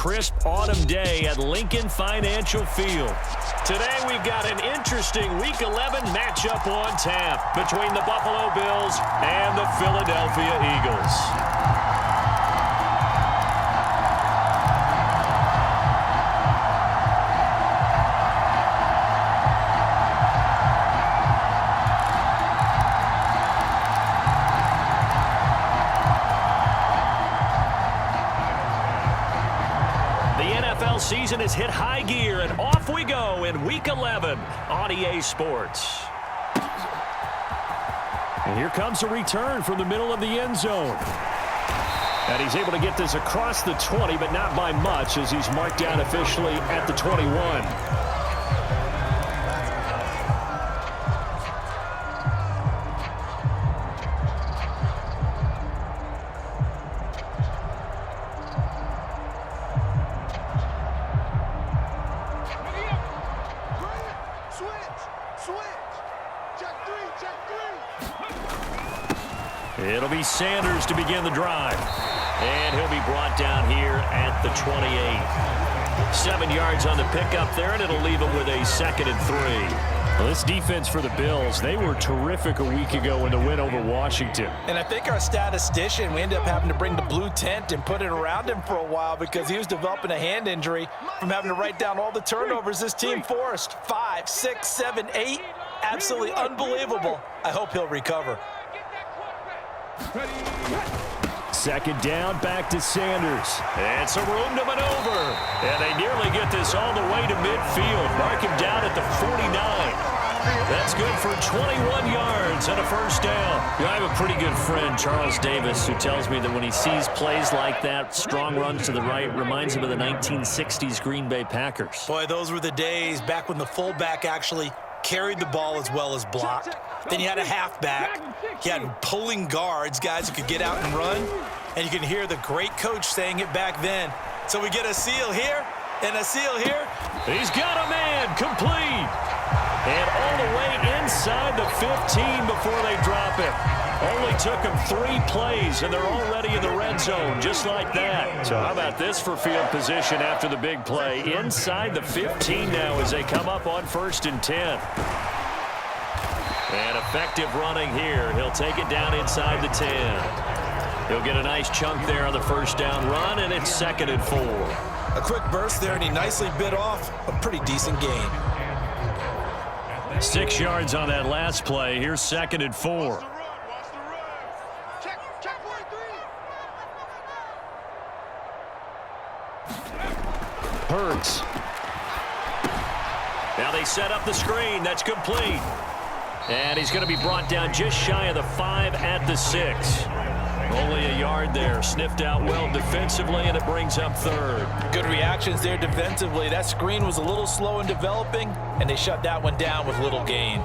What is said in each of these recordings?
crisp autumn day at Lincoln Financial Field. Today we've got an interesting Week 11 matchup on tap between the Buffalo Bills and the Philadelphia Eagles. Season has hit high gear, and off we go in Week 11 on EA Sports. And here comes a return from the middle of the end zone. And he's able to get this across the 20, but not by much, as he's marked down officially at the 21. It'll be Sanders to begin the drive. And he'll be brought down here at the 28. 7 yards on the pickup there, and it'll leave him with a 2nd and 3. Well, this defense for the Bills, they were terrific a week ago in the win over Washington. And I think our statistician, we ended up having to bring the blue tent and put it around him for a while because he was developing a hand injury from having to write down all the turnovers this team forced. 5, 6, 7, 8. Absolutely unbelievable. I hope he'll recover. 2nd down, back to Sanders. And some room to maneuver. And they nearly get this all the way to midfield. Mark him down at the 49. That's good for 21 yards and a 1st down. You know, I have a pretty good friend, Charles Davis, who tells me that when he sees plays like that, strong runs to the right, reminds him of the 1960s Green Bay Packers. Boy, those were the days back when the fullback actually carried the ball as well as blocked. Then you had a halfback. You had pulling guards, guys who could get out and run. And you can hear the great coach saying it back then. So we get a seal here and a seal here. He's got a man complete. And all the way inside the 15 before they drop it. Only took them 3 plays, and they're already in the red zone, just like that. So how about this for field position after the big play? Inside the 15 now as they come up on 1st and 10. And effective running here. He'll take it down inside the 10. He'll get a nice chunk there on the 1st down run, and it's 2nd and 4. A quick burst there, and he nicely bit off a pretty decent gain. 6 yards on that last play. Here's 2nd and 4. Hurts. Now they set up the screen. That's complete. And he's going to be brought down just shy of the 5 at the 6. Only a yard there. Sniffed out well defensively, and it brings up 3rd. Good reactions there defensively. That screen was a little slow in developing, and they shut that one down with little gain.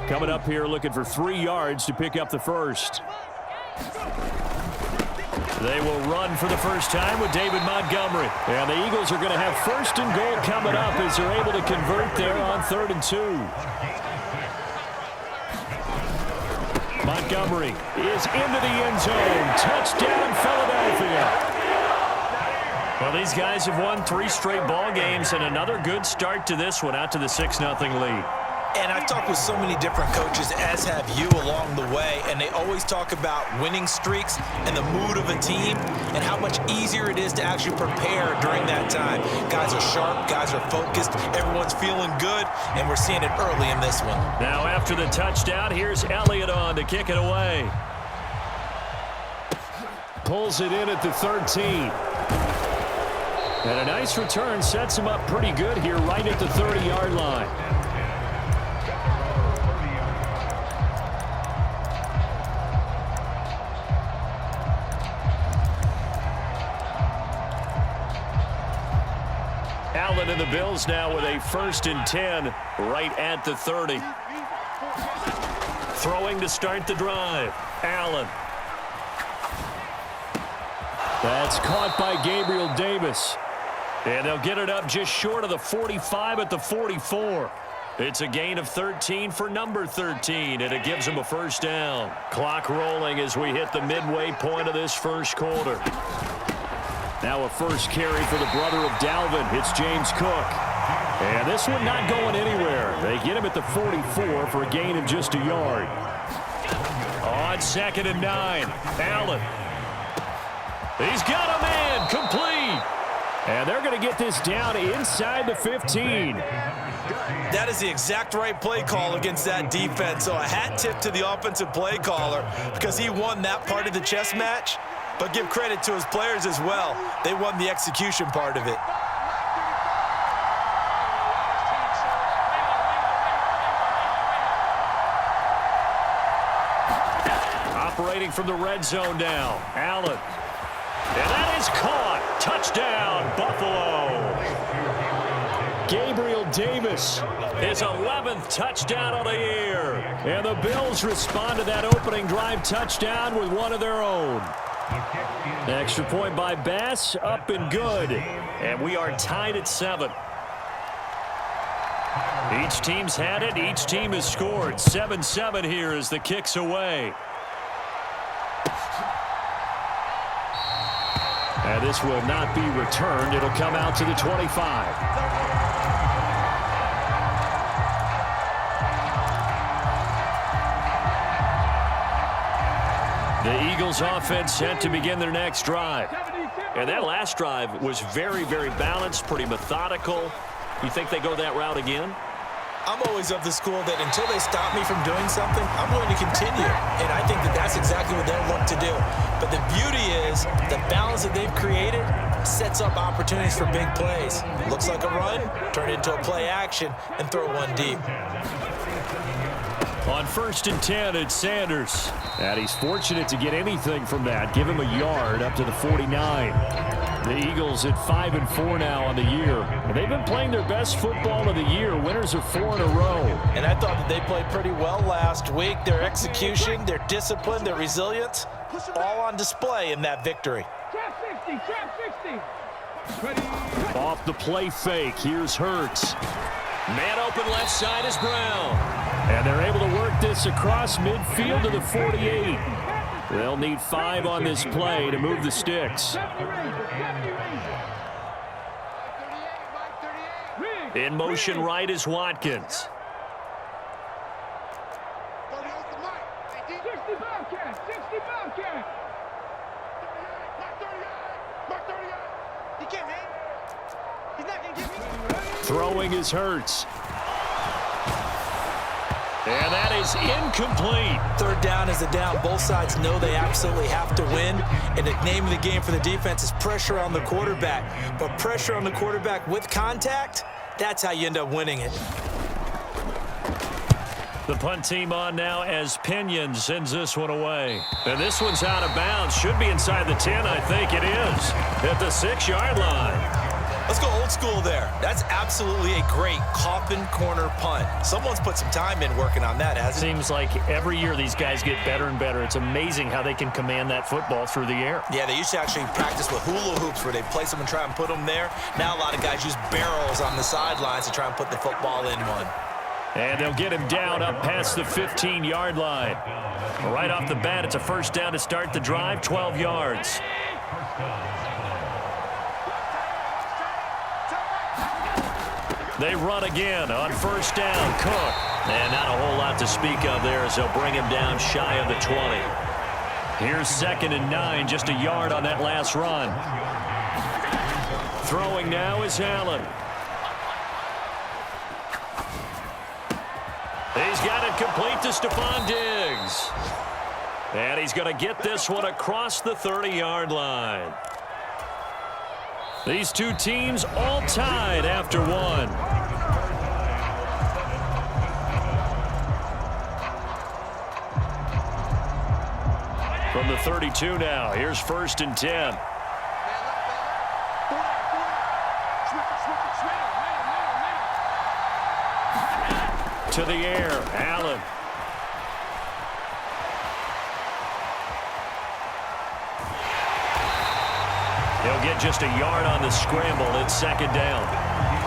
Coming up here looking for 3 yards to pick up the 1st. They will run for the first time with David Montgomery. And the Eagles are going to have 1st and goal coming up as they're able to convert there on 3rd and 2. Montgomery is into the end zone. Touchdown, Philadelphia. Well, these guys have won 3 straight ball games, and another good start to this one, out to the 6-0 lead. And I've talked with so many different coaches, as have you, along the way, and they always talk about winning streaks and the mood of a team and how much easier it is to actually prepare during that time. Guys are sharp, guys are focused, everyone's feeling good, and we're seeing it early in this one. Now after the touchdown, here's Elliott on to kick it away. Pulls it in at the 13. And a nice return sets him up pretty good here right at the 30-yard line. Allen and the Bills now with a 1st and 10 right at the 30. Throwing to start the drive. Allen. That's caught by Gabriel Davis. And they'll get it up just short of the 45 at the 44. It's a gain of 13 for number 13, and it gives them a 1st down. Clock rolling as we hit the midway point of this 1st quarter. Now a first carry for the brother of Dalvin. It's James Cook. And this one not going anywhere. They get him at the 44 for a gain of just a yard. On 2nd and 9, Allen. He's got a man, complete. And they're going to get this down inside the 15. That is the exact right play call against that defense. So a hat tip to the offensive play caller because he won that part of the chess match. But give credit to his players as well. They won the execution part of it. Operating from the red zone now, Allen. And that is caught. Touchdown, Buffalo. Gabriel Davis, his 11th touchdown of the year. And the Bills respond to that opening drive touchdown with one of their own. Extra point by Bass, up and good. And we are tied at 7. Each team's had it. Each team has scored. 7-7 here as the kick's away. And this will not be returned. It'll come out to the 25. The Eagles offense set to begin their next drive. And that last drive was very, very balanced, pretty methodical. You think they go that route again? I'm always of the school that until they stop me from doing something, I'm going to continue. And I think that that's exactly what they'll look to do. But the beauty is the balance that they've created sets up opportunities for big plays. Looks like a run, turn it into a play action, and throw one deep. On 1st and 10, it's Sanders. And he's fortunate to get anything from that. Give him a yard up to the 49. The Eagles at 5-4 now on the year. And they've been playing their best football of the year. Winners of 4 in a row. And I thought that they played pretty well last week. Their execution, their discipline, their resilience, all on display in that victory. Off the play fake, here's Hurts. Man open left side is Brown. And they're able to work this across midfield to the 48. They'll need 5 on this play to move the sticks. In motion right is Watkins. Throwing is Hurts. And that is incomplete. 3rd down is a down. Both sides know they absolutely have to win. And the name of the game for the defense is pressure on the quarterback. But pressure on the quarterback with contact, that's how you end up winning it. The punt team on now as Pinion sends this one away. And this one's out of bounds. Should be inside the 10, I think it is. At the 6-yard line. Let's go old school there. That's absolutely a great coffin corner punt. Someone's put some time in working on that, hasn't it? Seems like every year these guys get better and better. It's amazing how they can command that football through the air. Yeah, they used to actually practice with hula hoops where they place them and try and put them there. Now a lot of guys use barrels on the sidelines to try and put the football in one. And they'll get him down up past the 15-yard line. Right off the bat, it's a 1st down to start the drive, 12 yards. They run again on 1st down. Cook. And not a whole lot to speak of there as they'll bring him down shy of the 20. Here's 2nd and 9, just a yard on that last run. Throwing now is Allen. He's got it complete to Stephon Diggs. And he's going to get this one across the 30-yard line. These two teams all tied after one. From the 32 now, here's 1st and 10. To the air, Allen. He'll get just a yard on the scramble. It's 2nd down.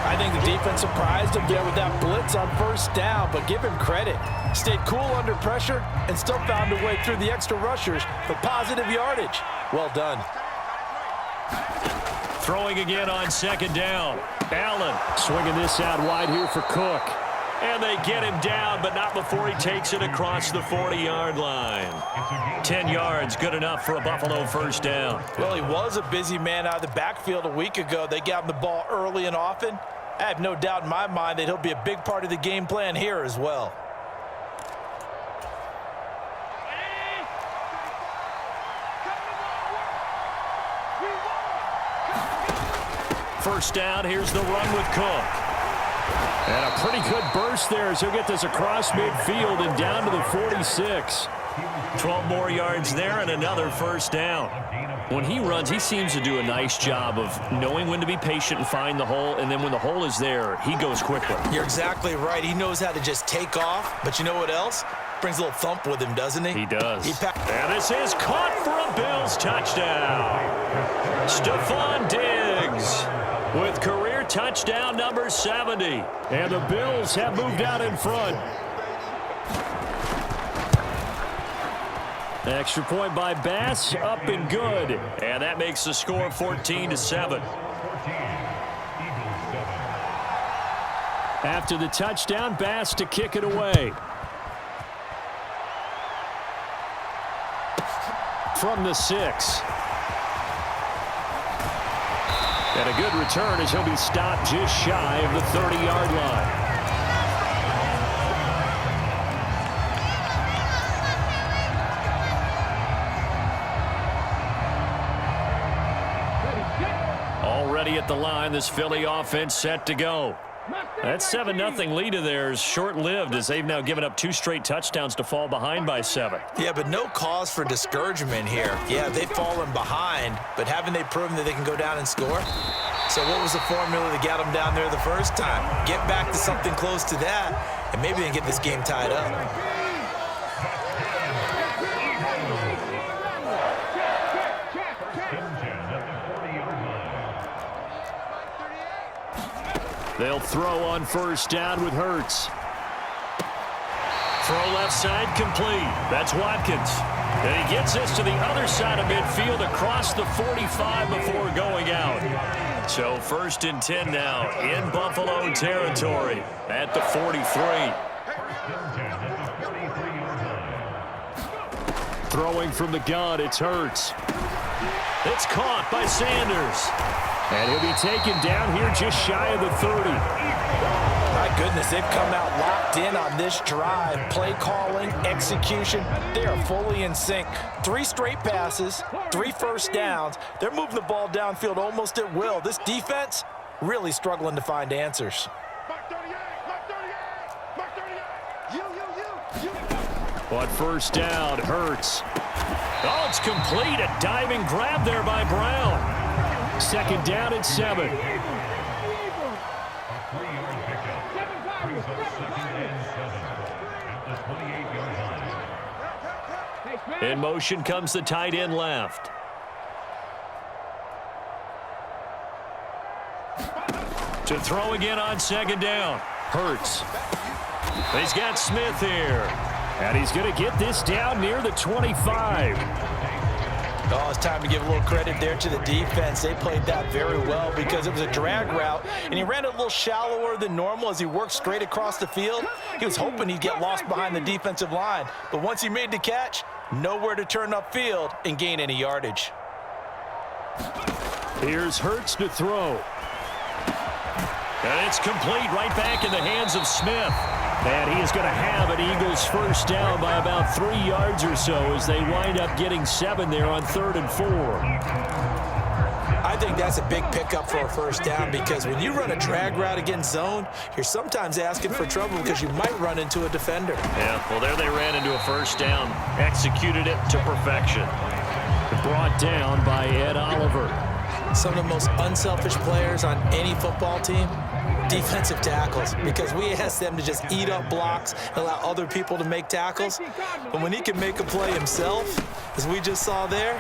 I think the defense surprised him there with that blitz on 1st down, but give him credit. Stayed cool under pressure and still found a way through the extra rushers for positive yardage. Well done. Throwing again on second down. Allen swinging this out wide here for Cook. And they get him down, but not before he takes it across the 40-yard line. 10 yards, good enough for a Buffalo first down. Well, he was a busy man out of the backfield a week ago. They got him the ball early and often. I have no doubt in my mind that he'll be a big part of the game plan here as well. First down, here's the run with Cook. And a pretty good burst there as he'll get this across midfield and down to the 46. 12 more yards there and another first down. When he runs, he seems to do a nice job of knowing when to be patient and find the hole, and then when the hole is there, he goes quickly. You're exactly right. He knows how to just take off, but you know what else? Brings a little thump with him, doesn't he? He does. And this is caught for a Bills touchdown. Stephon Diggs with career touchdown number 70. And the Bills have moved out in front. Extra point by Bass, up and good. And that makes the score 14-7. After the touchdown, Bass to kick it away. From the 6. And a good return as he'll be stopped just shy of the 30-yard line. Already at the line, this Philly offense set to go. That 7-0 lead of theirs short-lived as they've now given up 2 straight touchdowns to fall behind by 7. Yeah, but no cause for discouragement here. Yeah, they've fallen behind, but haven't they proven that they can go down and score? So what was the formula that got them down there the first time? Get back to something close to that, and maybe they can get this game tied up. They'll throw on first down with Hurts. Throw left side complete. That's Watkins. And he gets this to the other side of midfield across the 45 before going out. So 1st and 10 now in Buffalo territory at the 43. Throwing from the gun, it's Hurts. It's caught by Sanders. And he'll be taken down here just shy of the 30. My goodness, they've come out locked in on this drive. Play calling, execution, they are fully in sync. 3 straight passes, 3 first downs. They're moving the ball downfield almost at will. This defense really struggling to find answers. But first down, Hurts. Oh, it's complete. A diving grab there by Brown. 2nd down and 7. In motion comes the tight end left. To throw again on 2nd down. Hurts. He's got Smith here. And he's going to get this down near the 25. Oh, it's time to give a little credit there to the defense. They played that very well because it was a drag route, and he ran it a little shallower than normal as he worked straight across the field. He was hoping he'd get lost behind the defensive line, but once he made the catch, nowhere to turn upfield and gain any yardage. Here's Hurts to throw. And it's complete right back in the hands of Smith. And he is going to have an Eagles first down by about 3 yards or so as they wind up getting 7 there on 3rd and 4. I think that's a big pickup for a first down because when you run a drag route against zone, you're sometimes asking for trouble because you might run into a defender. Yeah, well, there they ran into a first down, executed it to perfection. Brought down by Ed Oliver. Some of the most unselfish players on any football team, defensive tackles, because we ask them to just eat up blocks and allow other people to make tackles. But when he can make a play himself, as we just saw there,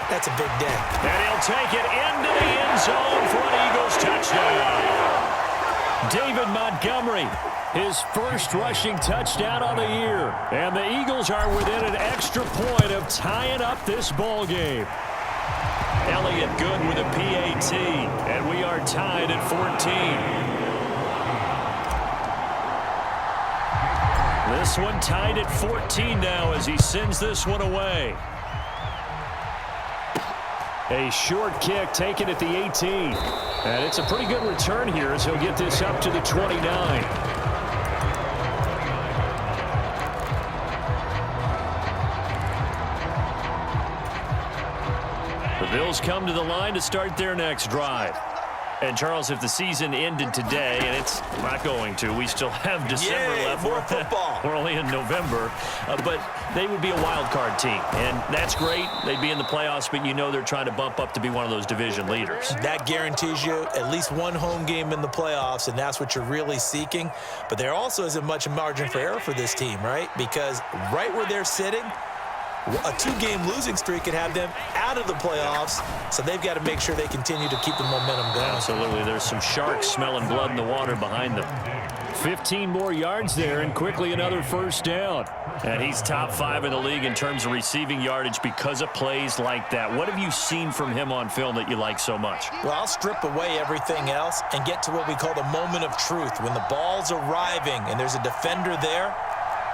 that's a big day. And he'll take it into the end zone for an Eagles touchdown. David Montgomery, his first rushing touchdown on the year. And the Eagles are within an extra point of tying up this ball game. Elliott good with a PAT. And we are tied at 14. This one tied at 14 now as he sends this one away. A short kick taken at the 18. And it's a pretty good return here as he'll get this up to the 29. The Bills come to the line to start their next drive. And, Charles, if the season ended today, and it's not going to, we still have December left. More football. We're only in November. But they would be a wild card team. And that's great. They'd be in the playoffs, but you know they're trying to bump up to be one of those division leaders. That guarantees you at least one home game in the playoffs, and that's what you're really seeking. But there also isn't much margin for error for this team, right? Because right where they're sitting, a 2-game losing streak could have them out of the playoffs, so they've got to make sure they continue to keep the momentum going. Absolutely. There's some sharks smelling blood in the water behind them. 15 more yards there, and quickly another first down. And he's top 5 in the league in terms of receiving yardage because of plays like that. What have you seen from him on film that you like so much? Well, I'll strip away everything else and get to what we call the moment of truth. When the ball's arriving and there's a defender there,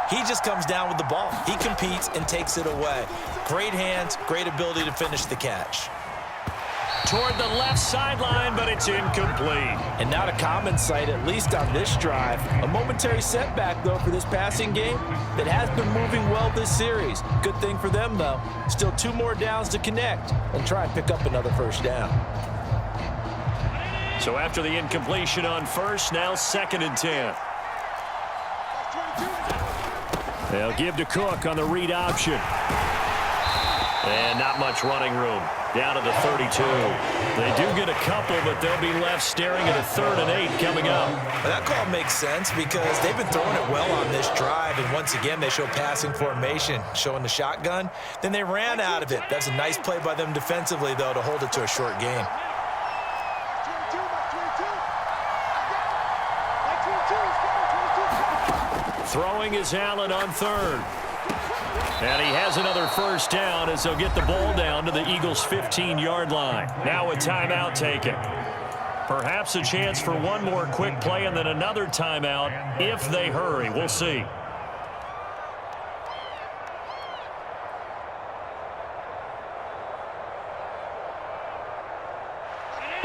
he just comes down with the ball. He competes and takes it away. Great hands, great ability to finish the catch. Toward the left sideline, but it's incomplete. And not a common sight, at least on this drive. A momentary setback, though, for this passing game that has been moving well this series. Good thing for them, though. Still 2 more downs to connect and try and pick up another first down. So after the incompletion on first, now 2nd and 10. They'll give to Cook on the read option. And not much running room. Down to the 32. They do get a couple, but they'll be left staring at a 3rd and 8 coming up. Well, that call makes sense because they've been throwing it well on this drive, and once again they show passing formation, showing the shotgun. Then they ran out of it. That's a nice play by them defensively, though, to hold it to a short gain. Throwing is Allen on 3rd. And he has another first down as they'll get the ball down to the Eagles' 15-yard line. Now a timeout taken. Perhaps a chance for one more quick play and then another timeout if they hurry. We'll see.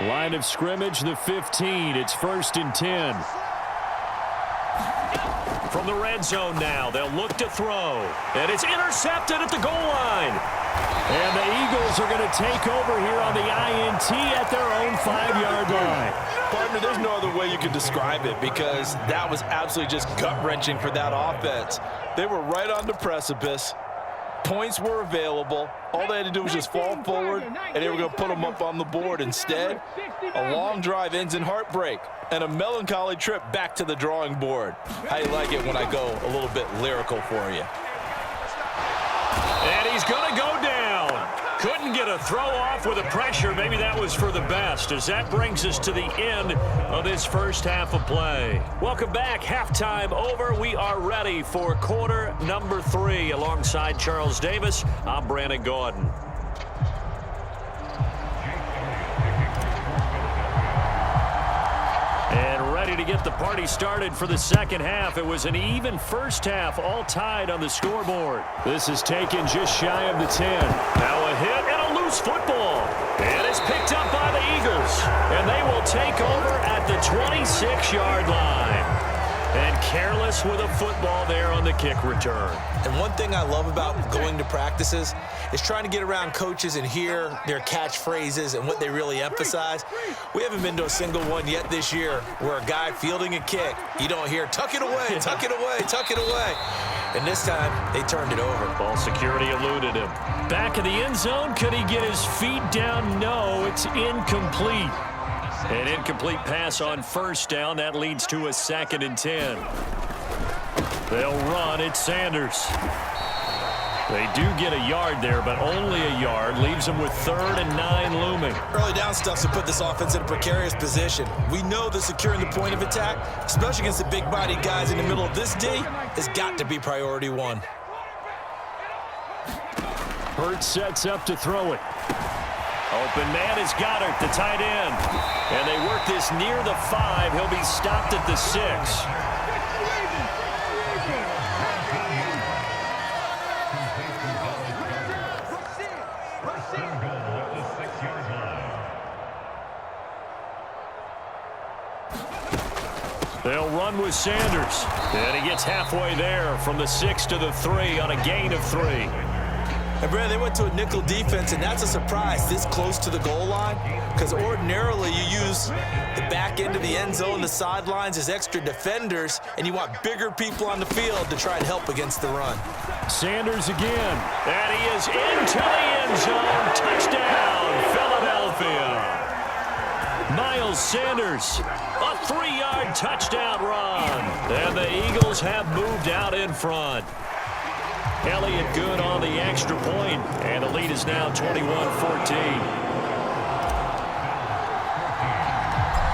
Line of scrimmage, the 15. It's 1st and 10. From the red zone now, they'll look to throw. And it's intercepted at the goal line. And the Eagles are going to take over here on the INT at their own 5-yard line. Partner, there's no other way you could describe it because that was absolutely just gut-wrenching for that offense. They were right on the precipice. Points were available. All they had to do was just fall forward, and they were going to put them up on the board. Instead, a long drive ends in heartbreak and a melancholy trip back to the drawing board. How you like it when I go a little bit lyrical for you? And he's going to go down. Couldn't get a throw off with the pressure. Maybe that was for the best, as that brings us to the end of this first half of play. Welcome back. Halftime over. We are ready for quarter number 3. Alongside Charles Davis, I'm Brandon Gordon. And ready to get the party started for the second half. It was an even first half, all tied on the scoreboard. This is taken just shy of the 10. Now a hit and a loose football. And it's picked up by the Eagles. And they will take over at the 26-yard line. And careless with a football there on the kick return. And one thing I love about going to practices is trying to get around coaches and hear their catchphrases and what they really emphasize. We haven't been to a single one yet this year where a guy fielding a kick, you don't hear, tuck it away, tuck it away, tuck it away. And this time, they turned it over. Ball security eluded him. Back in the end zone, could he get his feet down? No, it's incomplete. An incomplete pass on first down. That leads to a 2nd and 10. They'll run. It's Sanders. They do get a yard there, but only a yard. Leaves them with 3rd and 9 looming. Early down stuff to put this offense in a precarious position. We know that securing the point of attack, especially against the big-bodied guys in the middle of this D, has got to be priority 1. Hurts sets up to throw it. Open man is Goddard, the tight end. And they work this near the 5. He'll be stopped at the 6. They'll run with Sanders. And he gets halfway there from the 6 to the 3 on a gain of 3. And Brad, they went to a nickel defense, and that's a surprise this close to the goal line, because ordinarily you use the back end of the end zone, the sidelines as extra defenders, and you want bigger people on the field to try and help against the run. Sanders again, and he is into the end zone. Touchdown, Philadelphia. Miles Sanders, a 3-yard touchdown run. And the Eagles have moved out in front. Elliott good on the extra point, and the lead is now 21-14.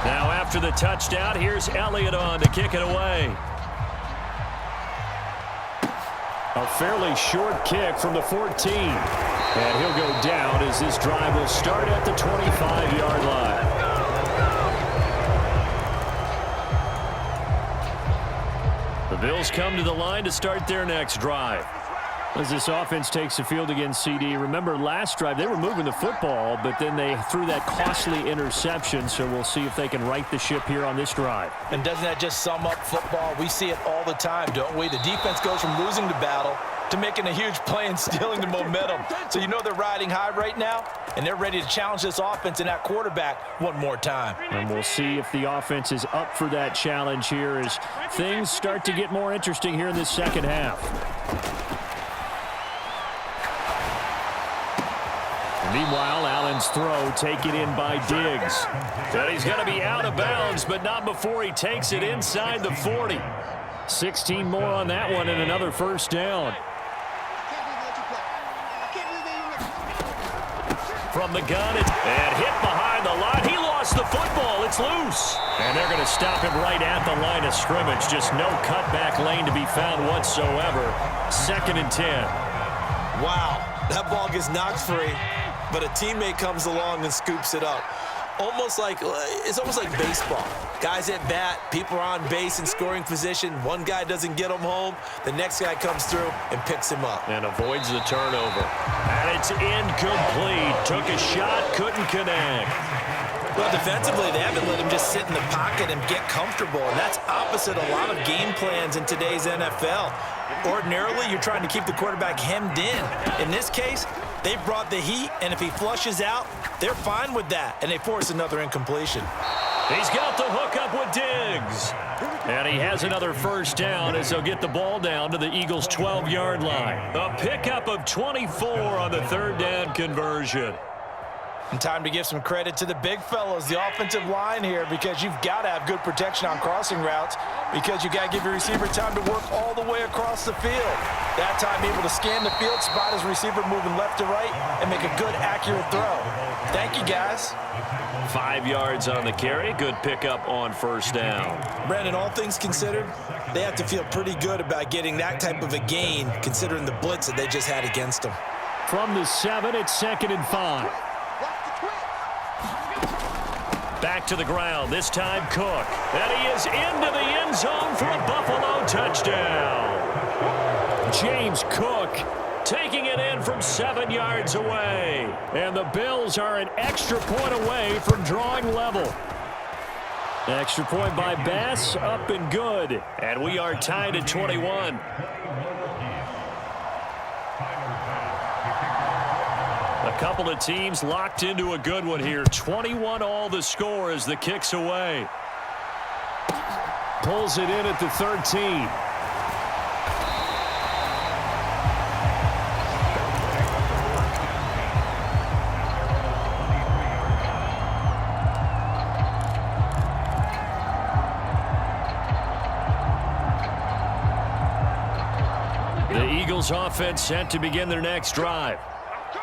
Now after the touchdown, here's Elliott on to kick it away. A fairly short kick from the 14. And he'll go down as this drive will start at the 25-yard line. The Bills come to the line to start their next drive. As this offense takes the field against CD, remember last drive they were moving the football, but then they threw that costly interception, so we'll see if they can right the ship here on this drive. And doesn't that just sum up football? We see it all the time, don't we? The defense goes from losing the battle to making a huge play and stealing the momentum. So you know they're riding high right now, and they're ready to challenge this offense and that quarterback one more time. And we'll see if the offense is up for that challenge here as things start to get more interesting here in this second half. Meanwhile, Allen's throw taken in by Diggs. And he's going to be out of bounds, but not before he takes it inside the 40. 16 more on that one and another first down. From the gun, and hit behind the line. He lost the football. It's loose. And they're going to stop him right at the line of scrimmage. Just no cutback lane to be found whatsoever. 2nd and 10. Wow, that ball gets knocked free, but a teammate comes along and scoops it up. It's almost like baseball. Guys at bat, people are on base in scoring position. One guy doesn't get him home. The next guy comes through and picks him up. And avoids the turnover. And it's incomplete. Took a shot, couldn't connect. Well, defensively, they haven't let him just sit in the pocket and get comfortable, and that's opposite a lot of game plans in today's NFL. Ordinarily, you're trying to keep the quarterback hemmed in. In this case, they brought the heat, and if he flushes out, they're fine with that, and they force another incompletion. He's got the hook up with Diggs. And he has another first down as they'll get the ball down to the Eagles' 12-yard line. A pickup of 24 on the 3rd down conversion. And time to give some credit to the big fellows, the offensive line here, because you've got to have good protection on crossing routes, because you got to give your receiver time to work all the way across the field. That time able to scan the field, spot his receiver moving left to right, and make a good, accurate throw. Thank you, guys. 5 yards on the carry. Good pickup on first down. Brandon, all things considered, they have to feel pretty good about getting that type of a gain, considering the blitz that they just had against them. From the 7, it's 2nd and 5. Back to the ground, this time Cook. And he is into the end zone for a Buffalo touchdown. James Cook taking it in from 7 yards away. And the Bills are an extra point away from drawing level. Extra point by Bass, up and good. And we are tied at 21. A couple of teams locked into a good one here. 21 all the score as the kick's away. Pulls it in at the 13. The Eagles offense set to begin their next drive.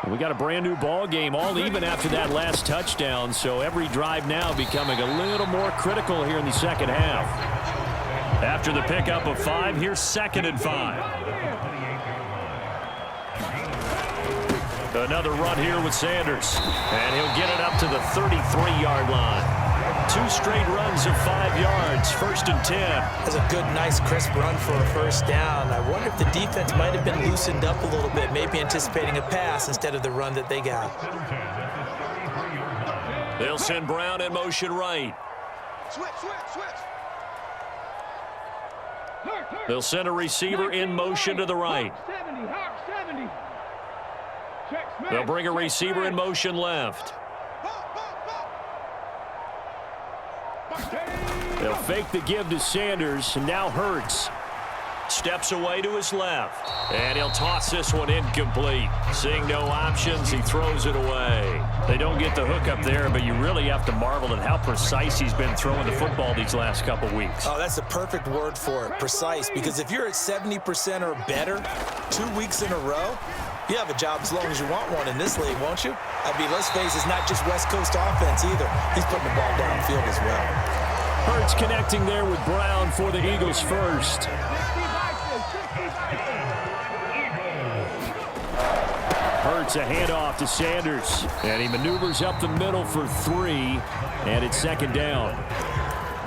We got a brand new ball game, all even after that last touchdown, so every drive now becoming a little more critical here in the second half. After the pickup of 5, here's 2nd and 5. Another run here with Sanders. And he'll get it up to the 33-yard line. 2 straight runs of 5 yards, 1st and 10. That's a good, nice, crisp run for a first down. I wonder if the defense might have been loosened up a little bit, maybe anticipating a pass instead of the run that they got. They'll send Brown in motion right. They'll send a receiver in motion to the right. They'll bring a receiver in motion left. They'll fake the give to Sanders, and now Hurts. Steps away to his left, and he'll toss this one incomplete. Seeing no options, he throws it away. They don't get the hook up there, but you really have to marvel at how precise he's been throwing the football these last couple weeks. Oh, that's the perfect word for it, precise, because if you're at 70% or better 2 weeks in a row, you have a job as long as you want one in this league, won't you? I mean, let's face it, it's not just West Coast offense either. He's putting the ball downfield as well. Hurts connecting there with Brown for the Eagles first. Hurts a handoff to Sanders, and he maneuvers up the middle for 3, and it's 2nd down.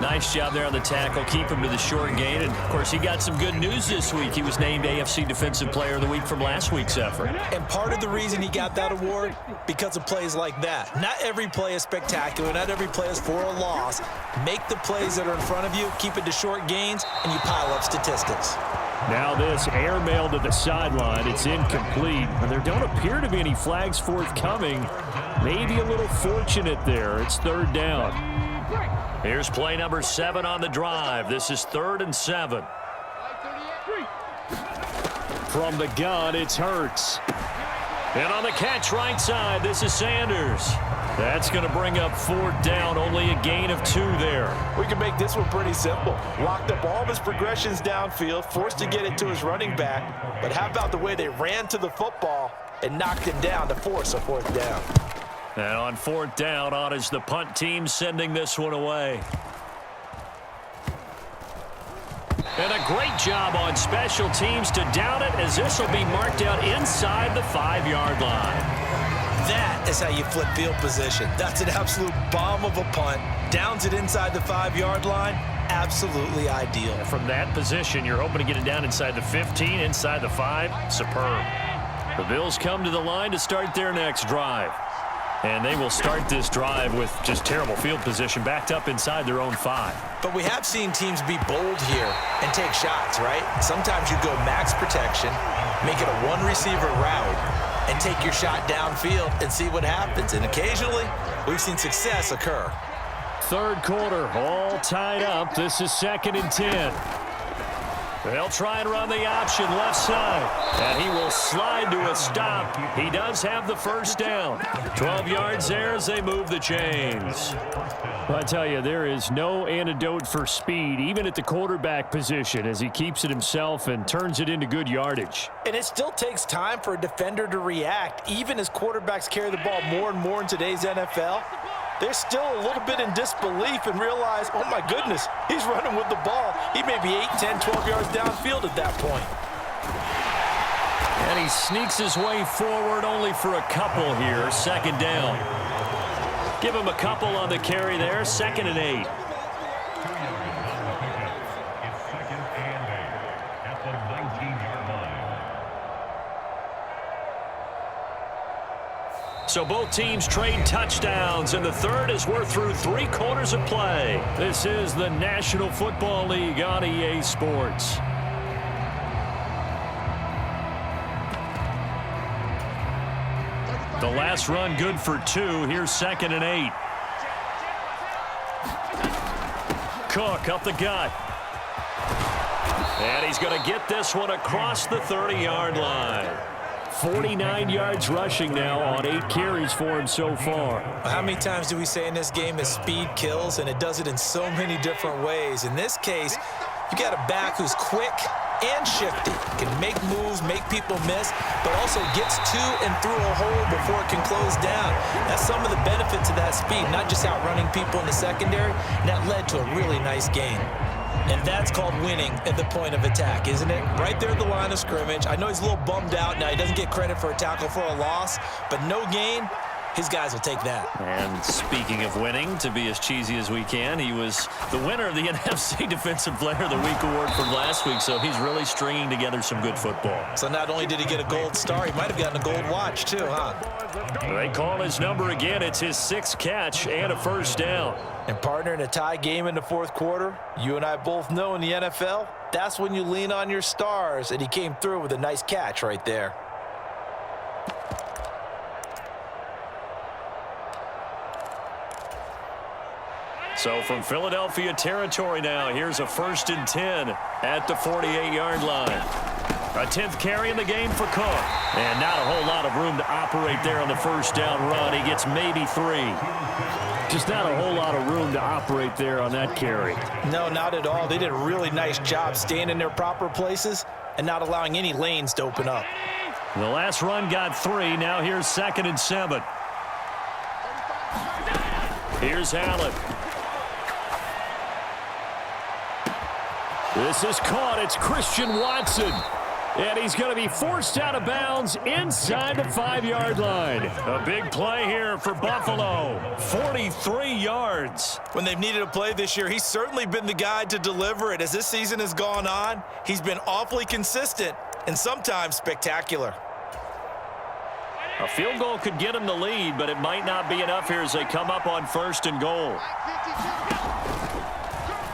Nice job there on the tackle. Keep him to the short gain. And, of course, he got some good news this week. He was named AFC Defensive Player of the Week from last week's effort. And part of the reason he got that award, because of plays like that. Not every play is spectacular. Not every play is for a loss. Make the plays that are in front of you, keep it to short gains, and you pile up statistics. Now this airmail to the sideline. It's incomplete. And there don't appear to be any flags forthcoming. Maybe a little fortunate there. It's 3rd down. Here's play number 7 on the drive. This is 3rd and 7. From the gun, it's Hurts. And on the catch right side, this is Sanders. That's going to bring up 4th down. Only a gain of 2 there. We can make this one pretty simple. Locked up all of his progressions downfield, forced to get it to his running back. But how about the way they ran to the football and knocked him down to force a 4th down? And on 4th down, on is the punt team sending this one away. And a great job on special teams to down it, as this will be marked out inside the 5-yard line. That is how you flip field position. That's an absolute bomb of a punt. Downs it inside the 5-yard line. Absolutely ideal. From that position, you're hoping to get it down inside the 15, inside the 5. Superb. The Bills come to the line to start their next drive. And they will start this drive with just terrible field position, backed up inside their own 5. But we have seen teams be bold here and take shots, right? Sometimes you go max protection, make it a 1-receiver route, and take your shot downfield and see what happens. And occasionally, we've seen success occur. 3rd quarter, all tied up. This is 2nd and 10. They'll try and run the option left side, and he will slide to a stop. He does have the 1st down. 12 yards there as they move the chains. Well, I tell you, there is no antidote for speed, even at the quarterback position, as he keeps it himself and turns it into good yardage. And it still takes time for a defender to react, even as quarterbacks carry the ball more and more in today's NFL. They're still a little bit in disbelief and realize, oh my goodness, he's running with the ball. He may be 8, 10, 12 yards downfield at that point. And he sneaks his way forward only for a couple here. 2nd down. Give him a couple on the carry there. 2nd and 8. So both teams trade touchdowns, and the 3rd as we're through 3 quarters of play. This is the National Football League on EA Sports. The last run good for 2. Here's 2nd and 8. Cook up the gut. And he's going to get this one across the 30-yard line. 49 yards rushing now on 8 carries for him so far. How many times do we say in this game that speed kills, and it does it in so many different ways? In this case, you got a back who's quick and shifty, can make moves, make people miss, but also gets to and through a hole before it can close down. That's some of the benefits of that speed, not just outrunning people in the secondary, and that led to a really nice gain. And that's called winning at the point of attack, isn't it? Right there at the line of scrimmage. I know he's a little bummed out now. He doesn't get credit for a tackle for a loss, but no gain. His guys will take that. And speaking of winning, to be as cheesy as we can, he was the winner of the NFC Defensive Player of the Week award from last week, so he's really stringing together some good football. So not only did he get a gold star, he might have gotten a gold watch too, huh? They call his number again. It's his 6th catch and a first down. And partner, in a tie game in the fourth quarter, you and I both know in the NFL, that's when you lean on your stars, and he came through with a nice catch right there. So from Philadelphia territory now, here's a 1st and 10 at the 48-yard line. A 10th carry in the game for Cook. And not a whole lot of room to operate there on the first down run. He gets maybe 3. Just not a whole lot of room to operate there on that carry. No, not at all. They did a really nice job staying in their proper places and not allowing any lanes to open up. The last run got 3. Now here's 2nd and 7. Here's Allen. This is caught. It's Christian Watson. And he's going to be forced out of bounds inside the 5-yard line. A big play here for Buffalo. 43 yards. When they've needed a play this year, he's certainly been the guy to deliver it. As this season has gone on, he's been awfully consistent and sometimes spectacular. A field goal could get him the lead, but it might not be enough here as they come up on 1st and goal.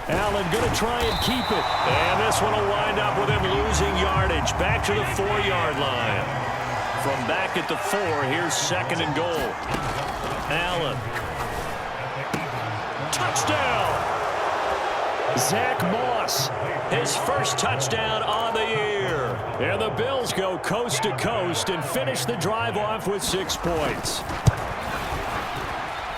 Allen going to try and keep it. And this one will wind up with him losing yardage. Back to the 4-yard line. From back at the 4, here's 2nd and goal. Allen. Touchdown! Zach Moss, his first touchdown on the year. And the Bills go coast to coast and finish the drive off with 6 points.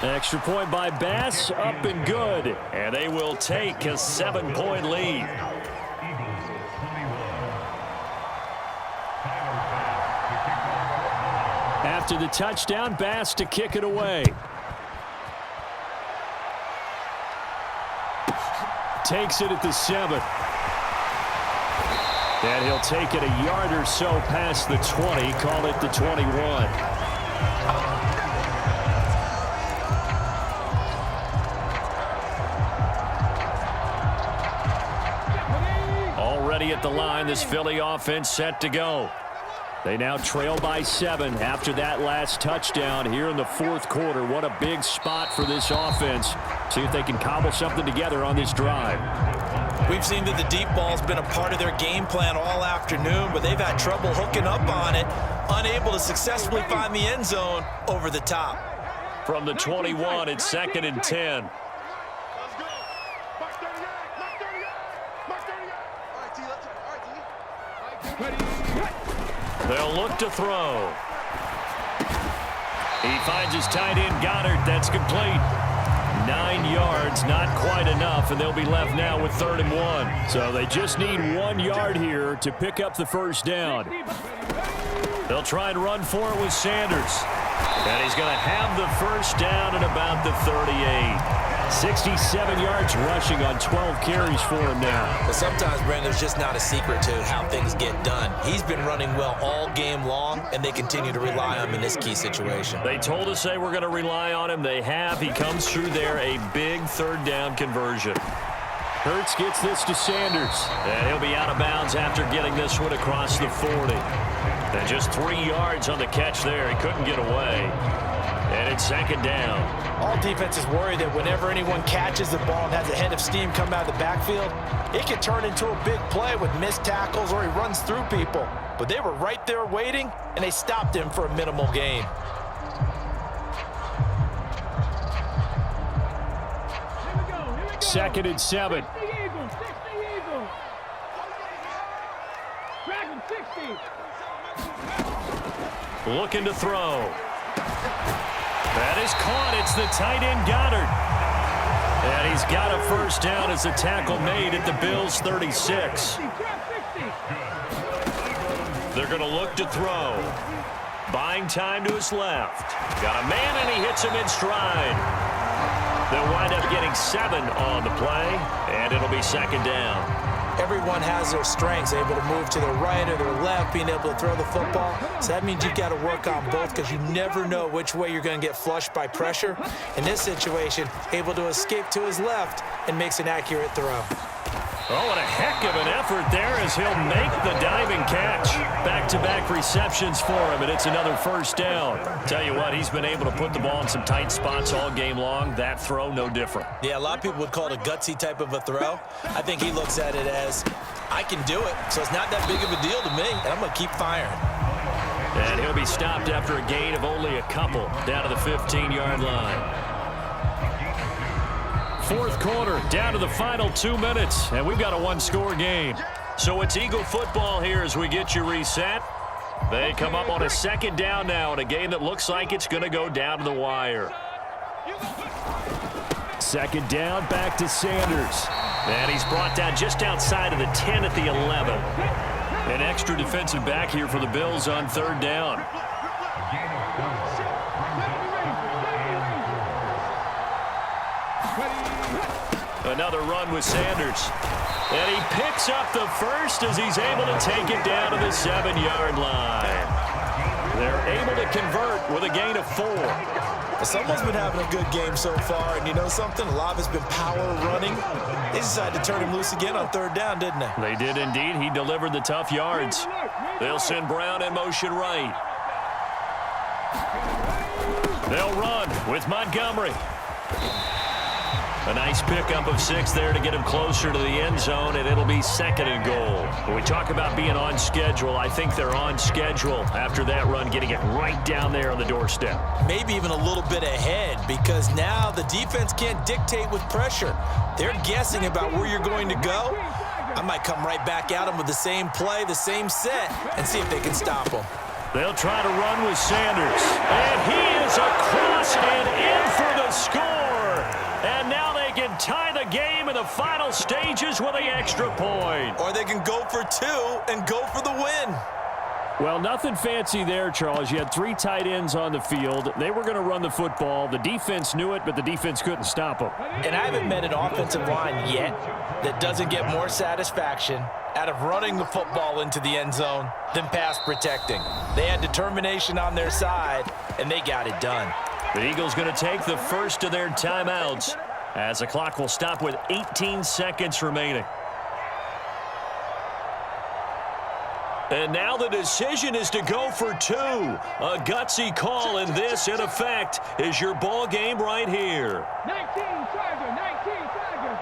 Extra point by Bass, up and good. And they will take a 7-point lead. After the touchdown, Bass to kick it away. Takes it at the 7. And he'll take it a yard or so past the 20, call it the 21. At the line, this Philly offense set to go. They now trail by 7 after that last touchdown here in the 4th quarter. What a big spot for this offense. See if they can cobble something together on this drive. We've seen that the deep ball's been a part of their game plan all afternoon, but they've had trouble hooking up on it, unable to successfully find the end zone over the top. From the 21, it's 2nd and 10. They'll look to throw. He finds his tight end, Goddard. That's complete. 9 yards, not quite enough, and they'll be left now with 3rd and 1. So they just need 1 yard here to pick up the first down. They'll try and run for it with Sanders. And he's going to have the first down at about the 38. 67 yards rushing on 12 carries for him now. But sometimes, Brandon, there's just not a secret to how things get done. He's been running well all game long, and they continue to rely on him in this key situation. They told us they were going to rely on him. They have. He comes through there, a big 3rd down conversion. Hurts gets this to Sanders. And he'll be out of bounds after getting this one across the 40. And just 3 yards on the catch there. He couldn't get away. And it's 2nd down. All defenses worry that whenever anyone catches the ball and has a head of steam come out of the backfield, it can turn into a big play with missed tackles or he runs through people. But they were right there waiting, and they stopped him for a minimal gain. Second and 7. Looking to throw. That is caught. It's the tight end, Goddard. And he's got a first down as a tackle made at the Bills' 36. They're going to look to throw. Buying time to his left. Got a man, and he hits him in stride. They'll wind up getting 7 on the play, and it'll it'll be second down. Everyone has their strengths, able to move to their right or their left, being able to throw the football. So that means you've got to work on both because you never know which way you're going to get flushed by pressure. In this situation, able to escape to his left and makes an accurate throw. Oh, what a heck of an effort there as he'll make the diving catch. Back-to-back receptions for him, and it's another first down. Tell you what, he's been able to put the ball in some tight spots all game long. That throw, no different. Yeah, a lot of people would call it a gutsy type of a throw. I think he looks at it as, I can do it, so it's not that big of a deal to me, and I'm going to keep firing. And he'll be stopped after a gain of only a couple, down to the 15-yard line. Fourth quarter, down to the final 2 minutes, and we've got a one-score game. So it's Eagle football here as we get you reset. They come up on a second down now in a game that looks like it's going to go down to the wire. Second down, back to Sanders. And he's brought down just outside of the 10 at the 11. An extra defensive back here for the Bills on third down. Another run with Sanders. And he picks up the first as he's able to take it down to the 7-yard line. They're able to convert with a gain of 4. Someone's been having a good game so far, and you know something? A lot of it's been power running. They decided to turn him loose again on third down, didn't they? They did indeed. He delivered the tough yards. They'll send Brown in motion right. They'll run with Montgomery. A nice pickup of 6 there to get him closer to the end zone, and it'll be second and goal. When we talk about being on schedule, I think they're on schedule after that run, getting it right down there on the doorstep. Maybe even a little bit ahead because now the defense can't dictate with pressure. They're guessing about where you're going to go. I might come right back at them with the same play, the same set, and see if they can stop them. They'll try to run with Sanders, and he is across and in for the score. And now they can tie the game in the final stages with an extra point. Or they can go for 2 and go for the win. Well, nothing fancy there, Charles. You had 3 tight ends on the field. They were going to run the football. The defense knew it, but the defense couldn't stop them. And I haven't met an offensive line yet that doesn't get more satisfaction out of running the football into the end zone than pass protecting. They had determination on their side, and they got it done. The Eagles going to take the first of their timeouts as the clock will stop with 18 seconds remaining. And now the decision is to go for 2. A gutsy call, and this, in effect, is your ball game right here. 19 Tiger, 19 Tiger.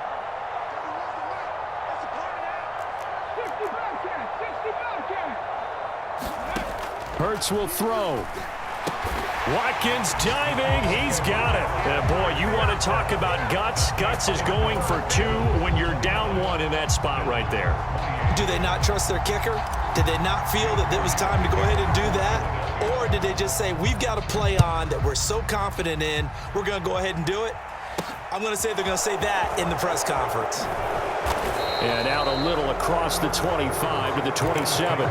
65 catch, 65 catch. Hurts will throw. Watkins diving. He's got it. And boy, you want to talk about guts. Guts is going for 2 when you're down 1 in that spot right there. Do they not trust their kicker? Did they not feel that it was time to go ahead and do that? Or did they just say, we've got a play on that we're so confident in, we're going to go ahead and do it? I'm going to say they're going to say that in the press conference. And out a little across the 25 to the 27.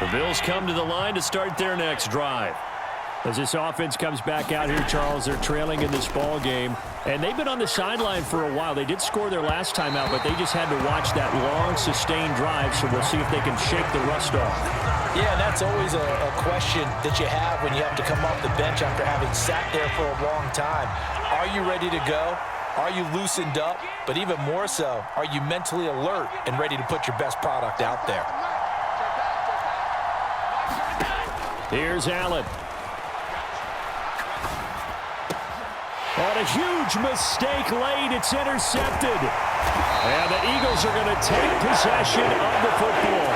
The Bills come to the line to start their next drive. As this offense comes back out here, Charles, they're trailing in this ball game. And they've been on the sideline for a while. They did score their last time out, but they just had to watch that long, sustained drive, so we'll see if they can shake the rust off. Yeah, and that's always a question that you have when you have to come off the bench after having sat there for a long time. Are you ready to go? Are you loosened up? But even more so, are you mentally alert and ready to put your best product out there? Here's Allen. On a huge mistake late, it's intercepted. And the Eagles are going to take possession of the football.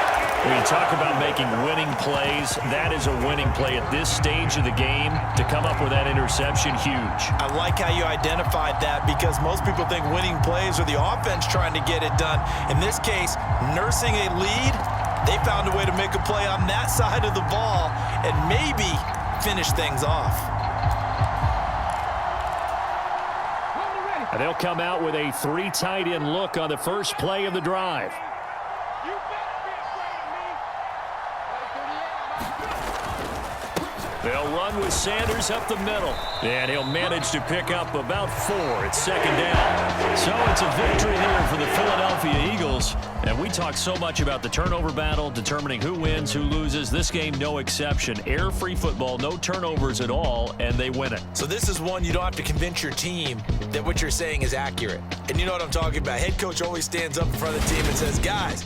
When you talk about making winning plays, that is a winning play at this stage of the game. To come up with that interception, huge. I like how you identified that because most people think winning plays are the offense trying to get it done. In this case, nursing a lead, they found a way to make a play on that side of the ball and maybe finish things off. And they'll come out with a 3 tight end look on the first play of the drive. They'll run with Sanders up the middle. And he'll manage to pick up about 4. It's 2nd down. So it's a victory here for the Philadelphia Eagles. And we talk so much about the turnover battle, determining who wins, who loses. This game, no exception. Air-free football, no turnovers at all, and they win it. So this is one you don't have to convince your team that what you're saying is accurate. And you know what I'm talking about. Head coach always stands up in front of the team and says, guys,